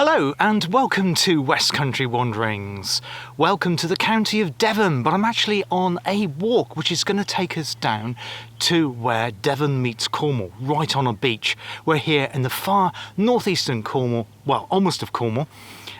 Hello and welcome to West Country Wanderings. Welcome to the county of Devon, but I'm actually on a walk which is going to take us down to where Devon meets Cornwall, right on a beach. We're here in the far northeastern Cornwall, well, almost of Cornwall,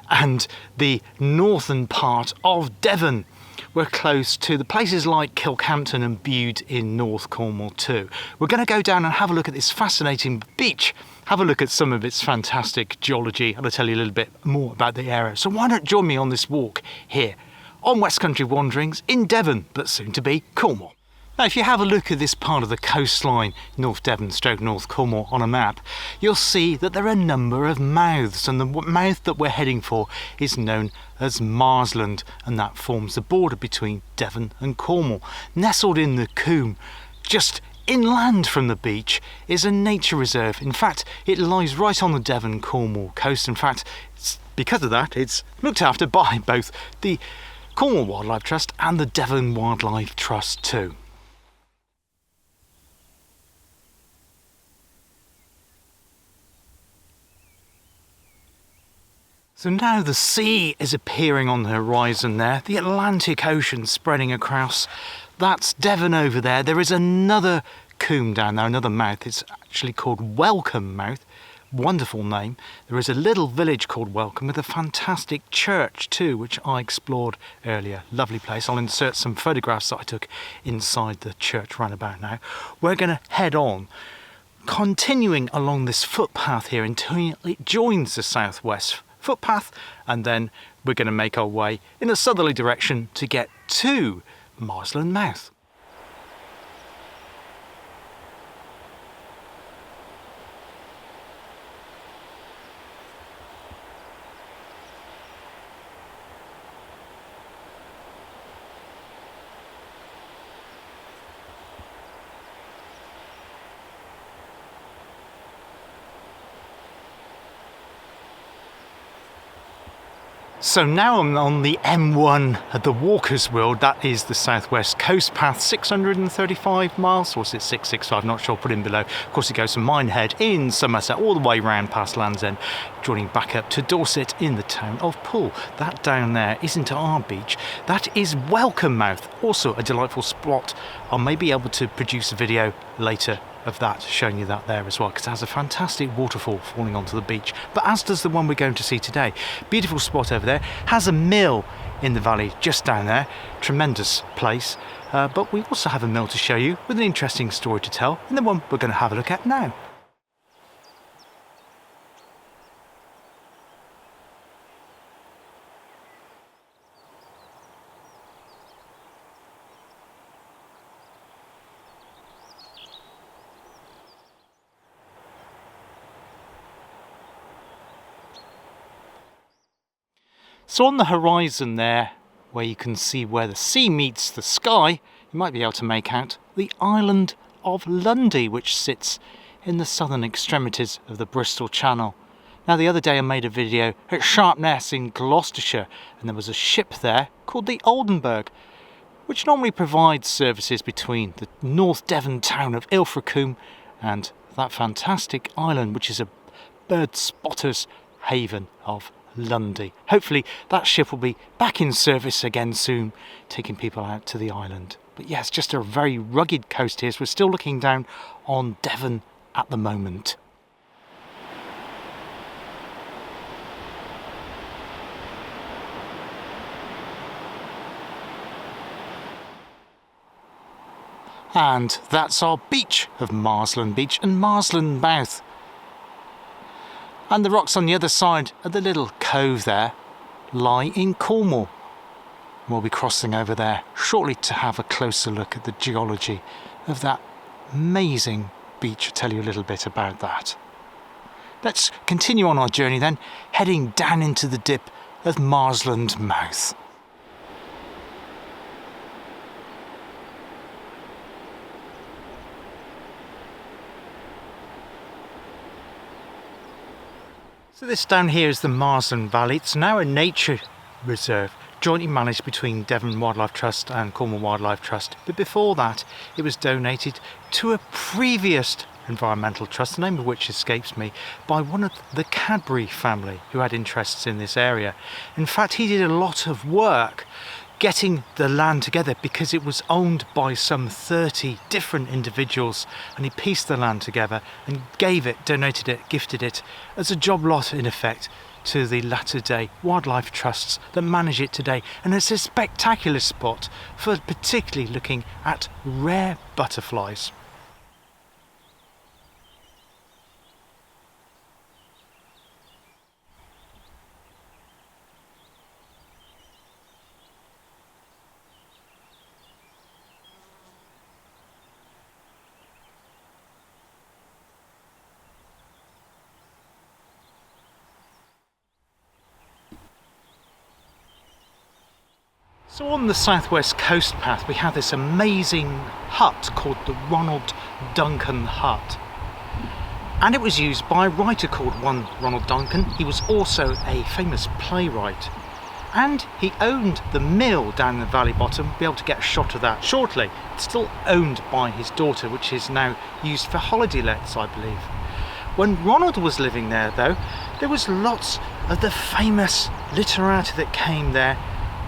and the northern part of Devon. We're close to the places like Kilcampton and Bude in North Cornwall too. We're going to go down and have a look at this fascinating beach, have a look at some of its fantastic geology, and I'll tell you a little bit more about the area. So why not join me on this walk here on West Country Wanderings in Devon, but soon to be Cornwall. Now, if you have a look at this part of the coastline, North Devon / North Cornwall on a map, you'll see that there are a number of mouths, and the mouth that we're heading for is known as Marsland, and that forms the border between Devon and Cornwall. Nestled in the Coombe, just inland from the beach, is a nature reserve. In fact, it lies right on the Devon-Cornwall coast. In fact, because of that, it's looked after by both the Cornwall Wildlife Trust and the Devon Wildlife Trust too. So now the sea is appearing on the horizon there, the Atlantic Ocean spreading across. That's Devon over there. There is another coombe down there, another mouth. It's actually called Welcome Mouth. Wonderful name. There is a little village called Welcome with a fantastic church too, which I explored earlier. Lovely place. I'll insert some photographs that I took inside the church roundabout now. We're going to head on, continuing along this footpath here until it joins the southwest footpath, and then we're going to make our way in a southerly direction to get to Marsland Mouth. So now I'm on the M1 at the Walker's World. That is the southwest coast path, 635 miles, or is it 665? Not sure, put in below. Of course, it goes from Minehead in Somerset all the way round past Land's End, joining back up to Dorset in the town of Poole. That down there isn't our beach. That is Welcome Mouth, also a delightful spot. I may be able to produce a video later of that, showing you that there as well, because it has a fantastic waterfall falling onto the beach, but as does the one we're going to see today. Beautiful spot over there, has a mill in the valley just down there, tremendous place, but we also have a mill to show you with an interesting story to tell, and the one we're going to have a look at now. So on the horizon there, where you can see where the sea meets the sky, you might be able to make out the island of Lundy, which sits in the southern extremities of the Bristol Channel. Now, the other day I made a video at Sharpness in Gloucestershire, and there was a ship there called the Oldenburg, which normally provides services between the North Devon town of Ilfracombe and that fantastic island, which is a bird spotter's haven of Lundy. Hopefully that ship will be back in service again soon, taking people out to the island. But yes, just a very rugged coast here, so we're still looking down on Devon at the moment. And that's our beach of Marsland Beach and Marsland Mouth. And the rocks on the other side of the little cove there lie in Cornwall. We'll be crossing over there shortly to have a closer look at the geology of that amazing beach. I'll tell you a little bit about that. Let's continue on our journey then, heading down into the dip of Marsland Mouth. So this down here is the Marsland Valley. It's now a nature reserve, jointly managed between Devon Wildlife Trust and Cornwall Wildlife Trust. But before that, it was donated to a previous environmental trust, the name of which escapes me, by one of the Cadbury family who had interests in this area. In fact, he did a lot of work getting the land together because it was owned by some 30 different individuals, and he pieced the land together and gave it, donated it, gifted it as a job lot in effect to the latter day wildlife trusts that manage it today. And it's a spectacular spot for particularly looking at rare butterflies. So on the southwest coast path we have this amazing hut called the Ronald Duncan Hut, and it was used by a writer called Ronald Duncan. He was also a famous playwright, and he owned the mill down in the valley bottom. We'll be able to get a shot of that shortly. It's still owned by his daughter, which is now used for holiday lets, I believe. When Ronald was living there though, there was lots of the famous literati that came there.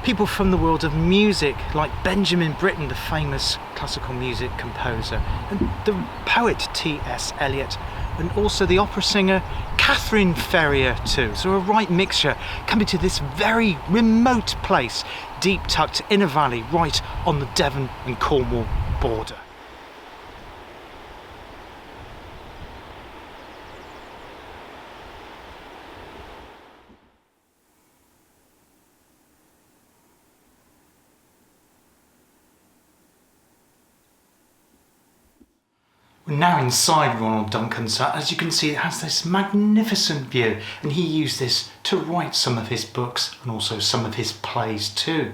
People from the world of music, like Benjamin Britten, the famous classical music composer, and the poet T.S. Eliot, and also the opera singer Catherine Ferrier too. So a right mixture coming to this very remote place, deep tucked in a valley right on the Devon and Cornwall border. We're now inside Ronald Duncan's hut. As you can see, it has this magnificent view, and he used this to write some of his books and also some of his plays too.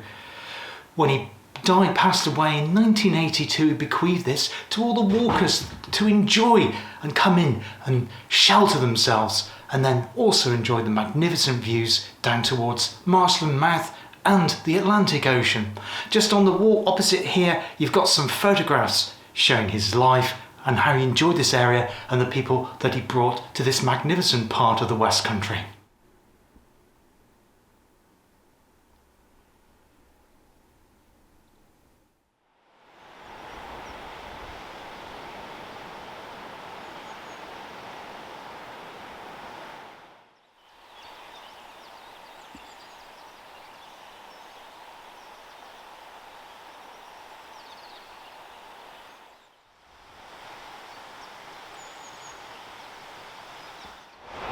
When he passed away in 1982, he bequeathed this to all the walkers to enjoy and come in and shelter themselves, and then also enjoy the magnificent views down towards Marsland Mouth and the Atlantic Ocean. Just on the wall opposite here, you've got some photographs showing his life and how he enjoyed this area and the people that he brought to this magnificent part of the West Country.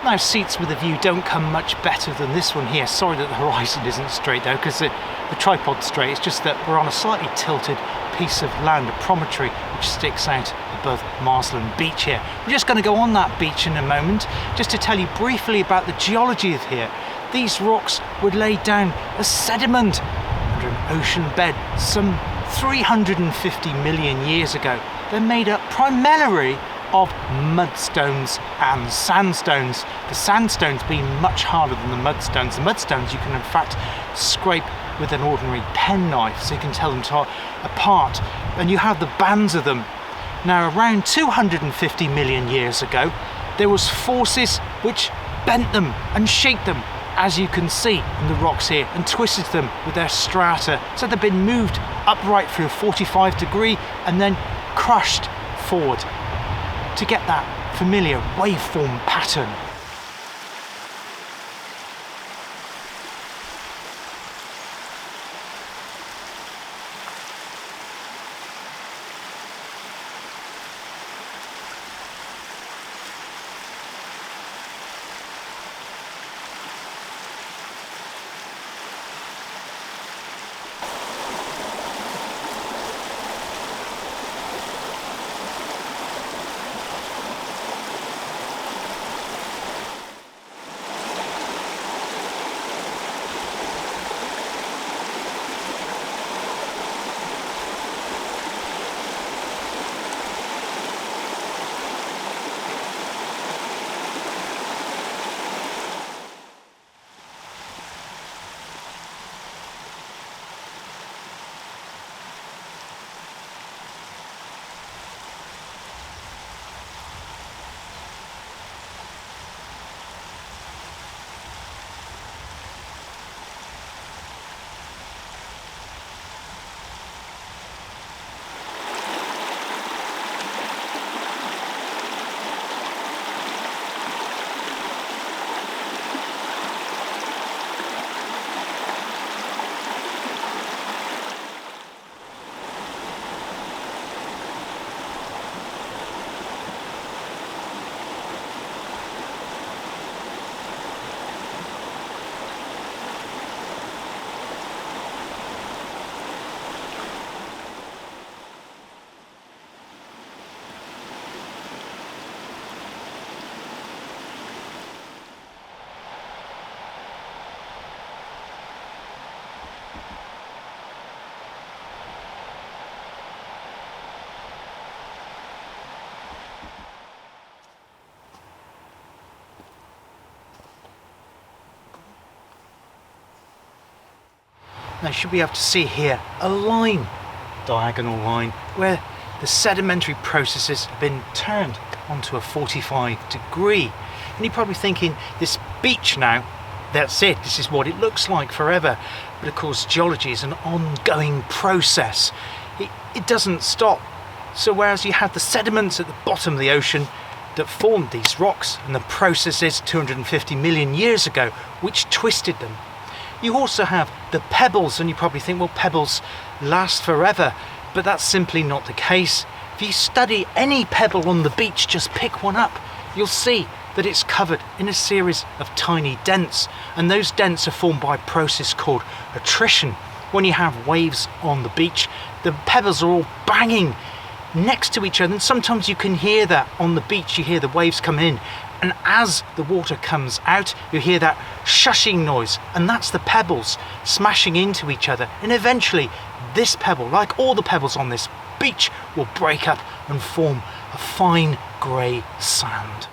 Now, seats with a view don't come much better than this one here. Sorry that the horizon isn't straight though, because the tripod's straight. It's just that we're on a slightly tilted piece of land, a promontory which sticks out above Marsland Beach here. We're just going to go on that beach in a moment, just to tell you briefly about the geology of here. These rocks were laid down as sediment under an ocean bed some 350 million years ago. They're made up primarily of mudstones and sandstones. The sandstones being much harder than the mudstones. The mudstones you can in fact scrape with an ordinary penknife, so you can tell them apart, and you have the bands of them. Now, around 250 million years ago, there was forces which bent them and shaped them, as you can see in the rocks here, and twisted them with their strata, so they've been moved upright through a 45-degree and then crushed forward to get that familiar waveform pattern. Now you should be able to see here a line, diagonal line, where the sedimentary processes have been turned onto a 45-degree. And you're probably thinking, this beach now, that's it, this is what it looks like forever. But of course, geology is an ongoing process. It doesn't stop. So whereas you had the sediments at the bottom of the ocean that formed these rocks and the processes 250 million years ago which twisted them, you also have the pebbles, and you probably think, well, pebbles last forever, but that's simply not the case. If you study any pebble on the beach, just pick one up, you'll see that it's covered in a series of tiny dents, and those dents are formed by a process called attrition. When you have waves on the beach, the pebbles are all banging next to each other, and sometimes you can hear that on the beach. You hear the waves come in, and as the water comes out, you hear that shushing noise, and that's the pebbles smashing into each other. And eventually this pebble, like all the pebbles on this beach, will break up and form a fine grey sand.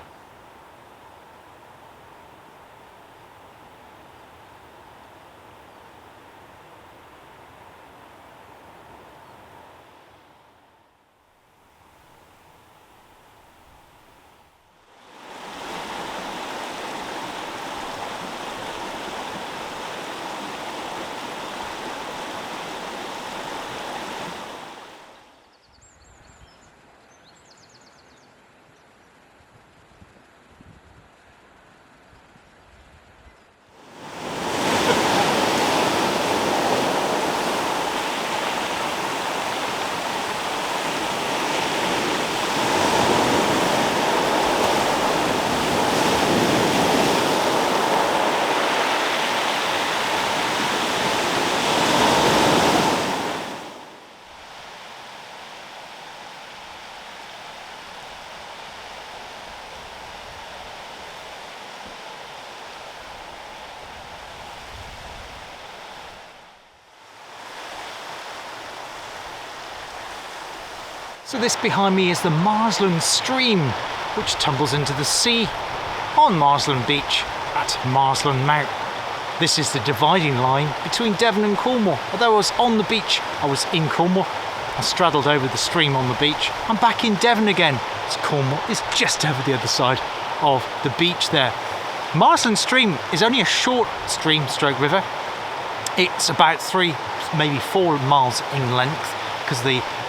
So this behind me is the Marsland stream, which tumbles into the sea on Marsland Beach at Marsland Mount. This is the dividing line between Devon and Cornwall. Although I was on the beach, I was in Cornwall. I straddled over the stream on the beach. I'm back in Devon again, as Cornwall is just over the other side of the beach there. Marsland Stream is only a short stream stroke river. It's about 3, maybe 4 miles in length, because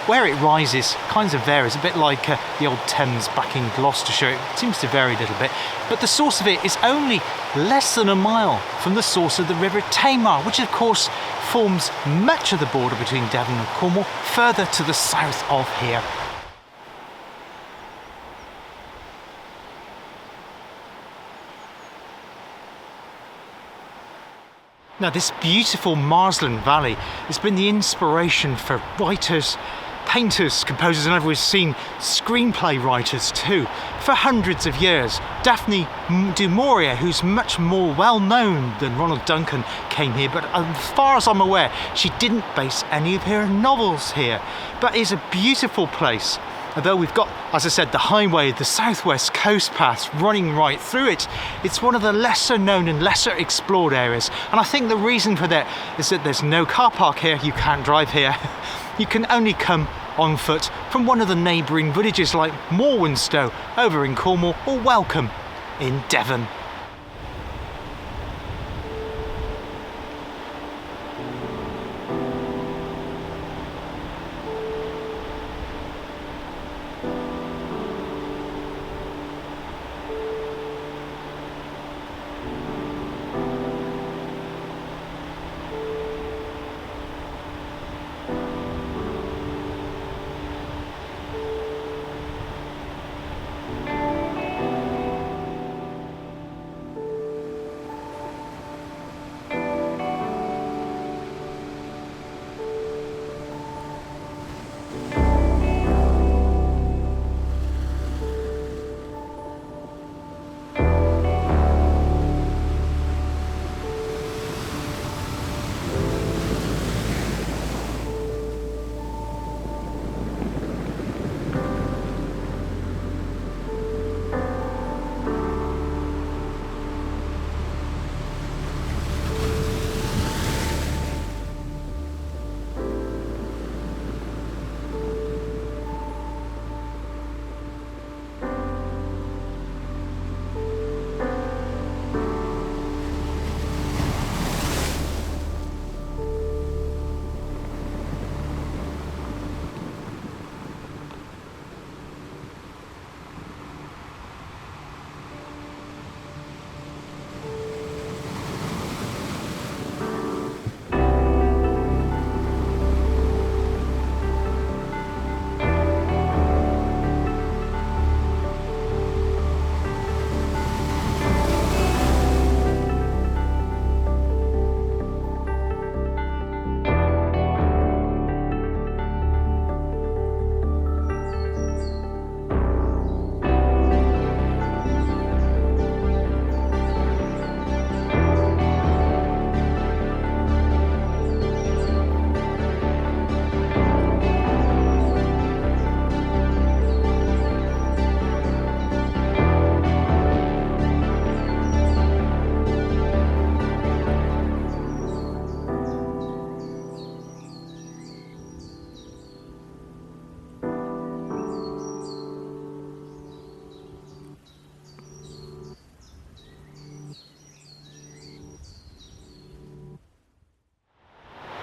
where it rises kind of varies, a bit like the old Thames back in Gloucestershire. It seems to vary a little bit, but the source of it is only less than a mile from the source of the River Tamar, which of course forms much of the border between Devon and Cornwall, further to the south of here. Now, this beautiful Marsland Valley has been the inspiration for writers, painters, composers, and we've seen screenplay writers too, for hundreds of years. Daphne du Maurier, who's much more well known than Ronald Duncan, came here, but as far as I'm aware, she didn't base any of her novels here. But it's a beautiful place. Although we've got, as I said, the highway, the southwest coast path running right through it, it's one of the lesser known and lesser explored areas. And I think the reason for that is that there's no car park here, you can't drive here. You can only come on foot from one of the neighbouring villages like Morwenstow over in Cornwall, or Welcome in Devon.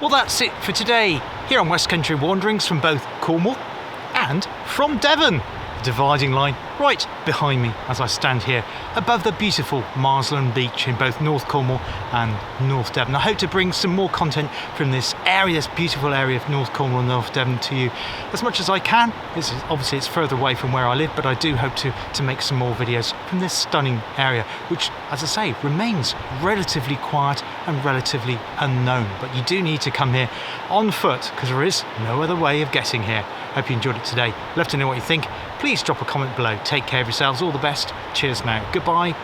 Well, that's it for today here on West Country Wanderings from both Cornwall and from Devon. The dividing line right behind me as I stand here above the beautiful Marsland Beach in both North Cornwall and North Devon. I hope to bring some more content from this area, this beautiful area of North Cornwall and North Devon to you as much as I can. Obviously it's further away from where I live, but I do hope to make some more videos from this stunning area, which, as I say, remains relatively quiet and relatively unknown. But you do need to come here on foot because there is no other way of getting here. Hope you enjoyed it today. Love to know what you think. Please drop a comment below. Take care of yourselves. All the best. Cheers now. Goodbye.